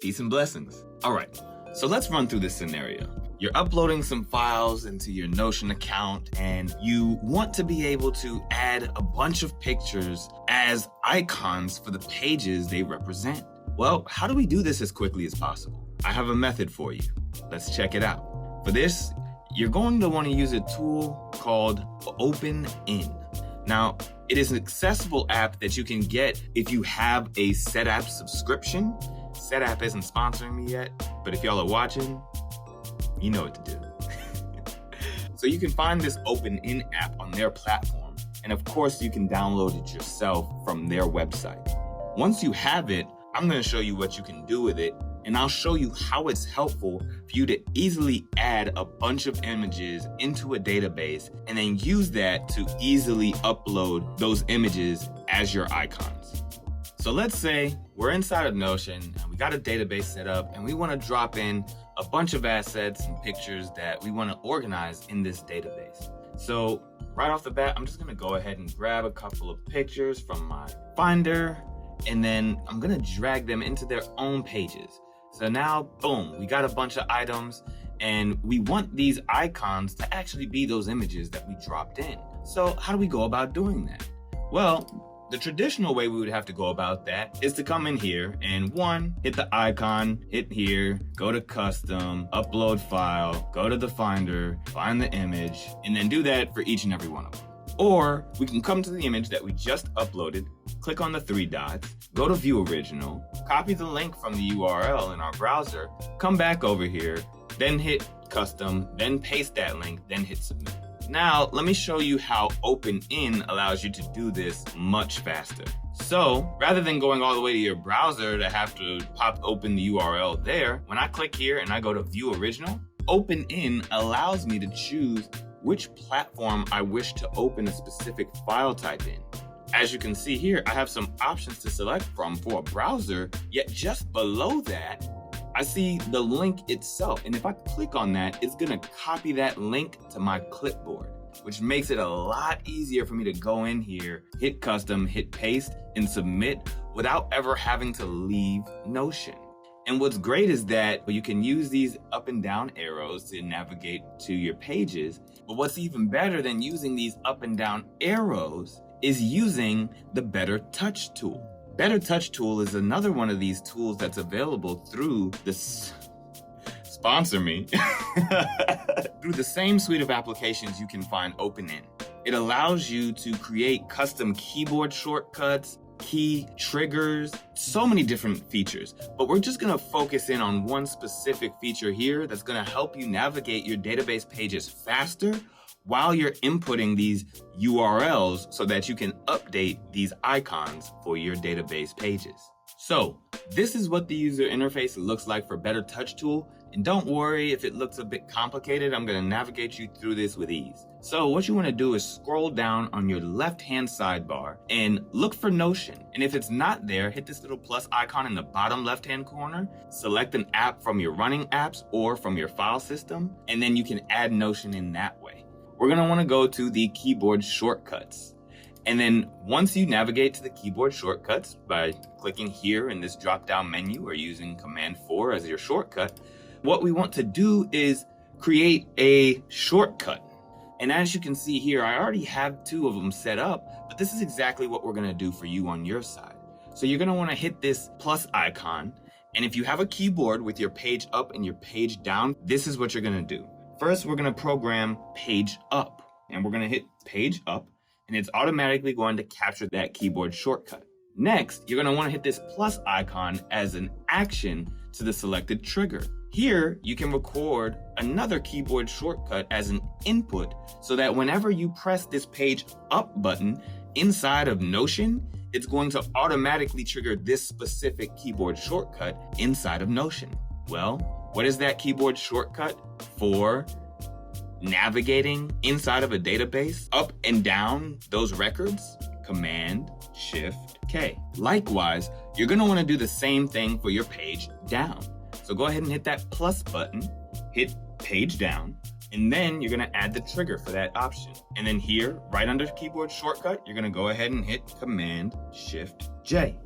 Peace and blessings. All right, so let's run through this scenario. You're uploading some files into your Notion account and you want to be able to add a bunch of pictures as icons for the pages they represent. Well, how do we do this as quickly as possible? I have a method for you. Let's check it out. For this, you're going to want to use a tool called OpenIn. Now, it is an accessible app that you can get if you have a Setapp subscription. Setapp isn't sponsoring me yet, but if y'all are watching, you know what to do. So you can find this OpenIn app on their platform, and of course you can download it yourself from their website. Once you have it, I'm going to show you what you can do with it, and I'll show you how it's helpful for you to easily add a bunch of images into a database and then use that to easily upload those images as your icons. So let's say we're inside of Notion and we got a database set up and we want to drop in a bunch of assets and pictures that we want to organize in this database. So right off the bat, I'm just going to go ahead and grab a couple of pictures from my Finder, and then I'm going to drag them into their own pages. So now, boom, we got a bunch of items and we want these icons to actually be those images that we dropped in. So how do we go about doing that? Well, the traditional way we would have to go about that is to come in here and hit the icon, hit here, go to custom, upload file, go to the Finder, find the image, and then do that for each and every one of them. Or we can come to the image that we just uploaded, click on the three dots, go to view original, copy the link from the URL in our browser, come back over here, then hit custom, then paste that link, then hit submit. Now, let me show you how OpenIn allows you to do this much faster. So, rather than going all the way to your browser to have to pop open the URL there, when I click here and I go to View Original, OpenIn allows me to choose which platform I wish to open a specific file type in. As you can see here, I have some options to select from for a browser, yet just below that, I see the link itself, and if I click on that, it's gonna copy that link to my clipboard, which makes it a lot easier for me to go in here, hit custom, hit paste, and submit without ever having to leave Notion. And what's great is that you can use these up and down arrows to navigate to your pages, but what's even better than using these up and down arrows is using the BetterTouchTool. BetterTouchTool is another one of these tools that's available through this sponsor me through the same suite of applications you can find OpenIn. It allows you to create custom keyboard shortcuts, key triggers, so many different features. But we're just gonna focus in on one specific feature here that's gonna help you navigate your database pages faster while you're inputting these URLs so that you can update these icons for your database pages. So this is what the user interface looks like for BetterTouchTool. And don't worry if it looks a bit complicated, I'm gonna navigate you through this with ease. So what you wanna do is scroll down on your left-hand sidebar and look for Notion. And if it's not there, hit this little plus icon in the bottom left-hand corner, select an app from your running apps or from your file system, and then you can add Notion in that way. We're gonna wanna go to the keyboard shortcuts. And then once you navigate to the keyboard shortcuts by clicking here in this drop-down menu or using Command 4 as your shortcut, what we want to do is create a shortcut. And as you can see here, I already have two of them set up, but this is exactly what we're gonna do for you on your side. So you're gonna wanna hit this plus icon, and if you have a keyboard with your page up and your page down, this is what you're gonna do. First, we're gonna program page up, and we're gonna hit page up, and it's automatically going to capture that keyboard shortcut. Next, you're gonna wanna hit this plus icon as an action to the selected trigger. Here, you can record another keyboard shortcut as an input so that whenever you press this page up button inside of Notion, it's going to automatically trigger this specific keyboard shortcut inside of Notion. Well, what is that keyboard shortcut for navigating inside of a database, up and down those records? Command Shift K. Likewise, you're gonna wanna do the same thing for your page down. So go ahead and hit that plus button, hit page down, and then you're gonna add the trigger for that option. And then here, right under keyboard shortcut, you're gonna go ahead and hit Command Shift J.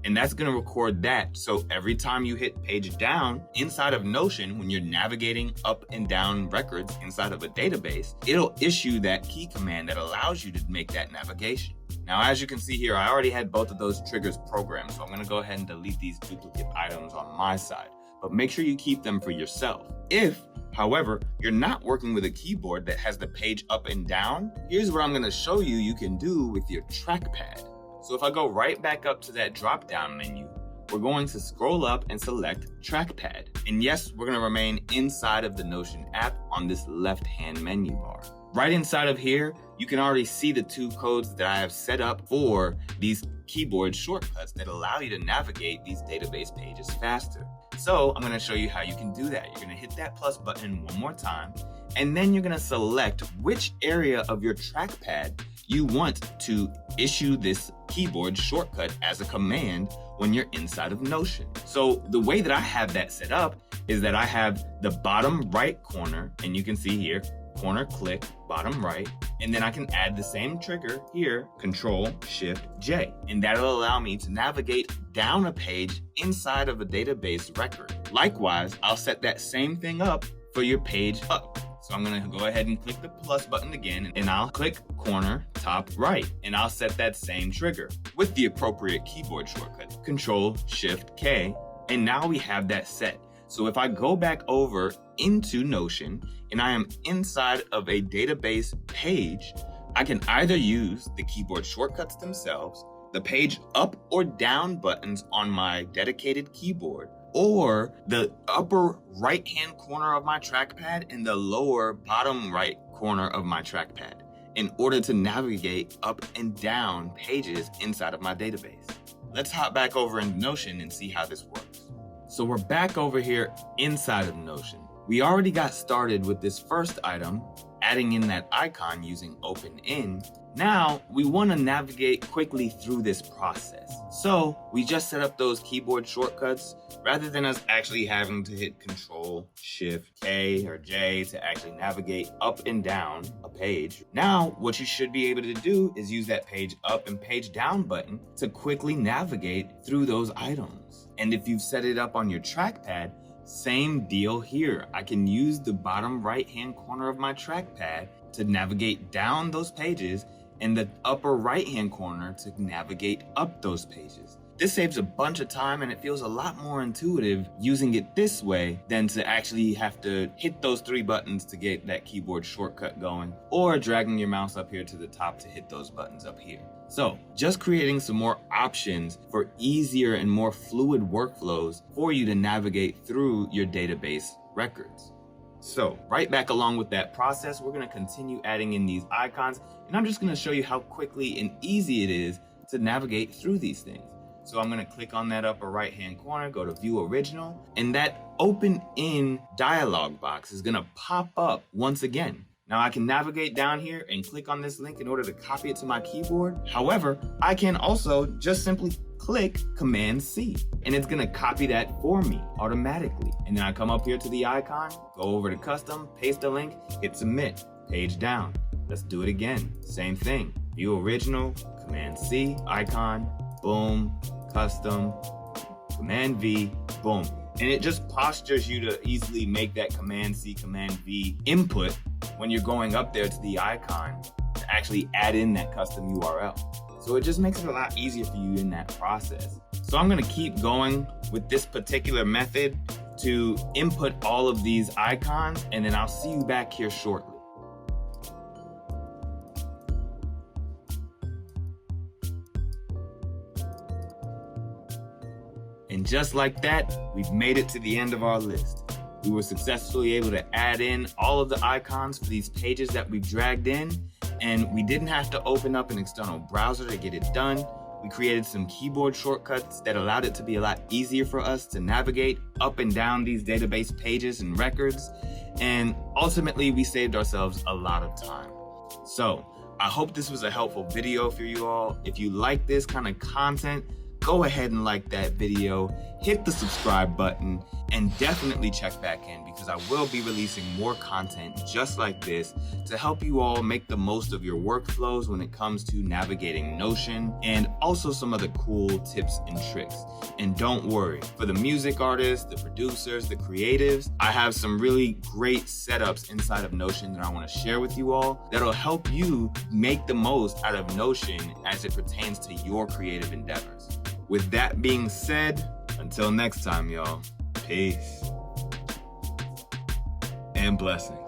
And that's going to record that. So every time you hit page down inside of Notion, when you're navigating up and down records inside of a database, it'll issue that key command that allows you to make that navigation. Now, as you can see here, I already had both of those triggers programmed. So I'm going to go ahead and delete these duplicate items on my side, but make sure you keep them for yourself. If, however, you're not working with a keyboard that has the page up and down, here's what I'm going to show you you can do with your trackpad. So if I go right back up to that drop-down menu, we're going to scroll up and select trackpad. And yes, we're going to remain inside of the Notion app on this left-hand menu bar. Right inside of here, you can already see the 2 codes that I have set up for these keyboard shortcuts that allow you to navigate these database pages faster. So I'm going to show you how you can do that. You're going to hit that plus button one more time, and then you're going to select which area of your trackpad you want to issue this keyboard shortcut as a command when you're inside of Notion. So the way that I have that set up is that I have the bottom right corner, and you can see here, corner click, bottom right, and then I can add the same trigger here, Control-Shift-J, and that'll allow me to navigate down a page inside of a database record. Likewise, I'll set that same thing up for your page up. So I'm gonna go ahead and click the plus button again, and I'll click corner, top right, and I'll set that same trigger with the appropriate keyboard shortcut, Control-Shift-K, and now we have that set. So if I go back over into Notion and I am inside of a database page, I can either use the keyboard shortcuts themselves, the page up or down buttons on my dedicated keyboard, or the upper right-hand corner of my trackpad and the lower bottom right corner of my trackpad in order to navigate up and down pages inside of my database. Let's hop back over into Notion and see how this works. So we're back over here inside of Notion. We already got started with this first item, adding in that icon using OpenIn. Now we want to navigate quickly through this process. So we just set up those keyboard shortcuts rather than us actually having to hit Control-Shift-K or J to actually navigate up and down a page. Now what you should be able to do is use that page up and page down button to quickly navigate through those items. And if you've set it up on your trackpad, same deal here. I can use the bottom right-hand corner of my trackpad to navigate down those pages and the upper right-hand corner to navigate up those pages. This saves a bunch of time, and it feels a lot more intuitive using it this way than to actually have to hit those 3 buttons to get that keyboard shortcut going, or dragging your mouse up here to the top to hit those buttons up here. So just creating some more options for easier and more fluid workflows for you to navigate through your database records. So right back along with that process, we're going to continue adding in these icons, and I'm just going to show you how quickly and easy it is to navigate through these things. So I'm going to click on that upper right hand corner, go to View Original, and that OpenIn dialog box is going to pop up once again. Now I can navigate down here and click on this link in order to copy it to my keyboard. However, I can also just simply click Command-C, and it's gonna copy that for me automatically. And then I come up here to the icon, go over to Custom, paste the link, hit Submit, page down. Let's do it again, same thing. View Original, Command-C, icon, boom, Custom, Command-V, boom. And it just postures you to easily make that Command-C, Command-V input when you're going up there to the icon to actually add in that custom URL. So it just makes it a lot easier for you in that process. So I'm gonna keep going with this particular method to input all of these icons, and then I'll see you back here shortly. And just like that, we've made it to the end of our list. We were successfully able to add in all of the icons for these pages that we've dragged in, and we didn't have to open up an external browser to get it done. We created some keyboard shortcuts that allowed it to be a lot easier for us to navigate up and down these database pages and records, and ultimately we saved ourselves a lot of time. So I hope this was a helpful video for you all. If you like this kind of content, go ahead and like that video, hit the subscribe button, and definitely check back in because I will be releasing more content just like this to help you all make the most of your workflows when it comes to navigating Notion, and also some other cool tips and tricks. And don't worry, for the music artists, the producers, the creatives, I have some really great setups inside of Notion that I want to share with you all that'll help you make the most out of Notion as it pertains to your creative endeavors. With that being said, until next time, y'all, peace and blessings.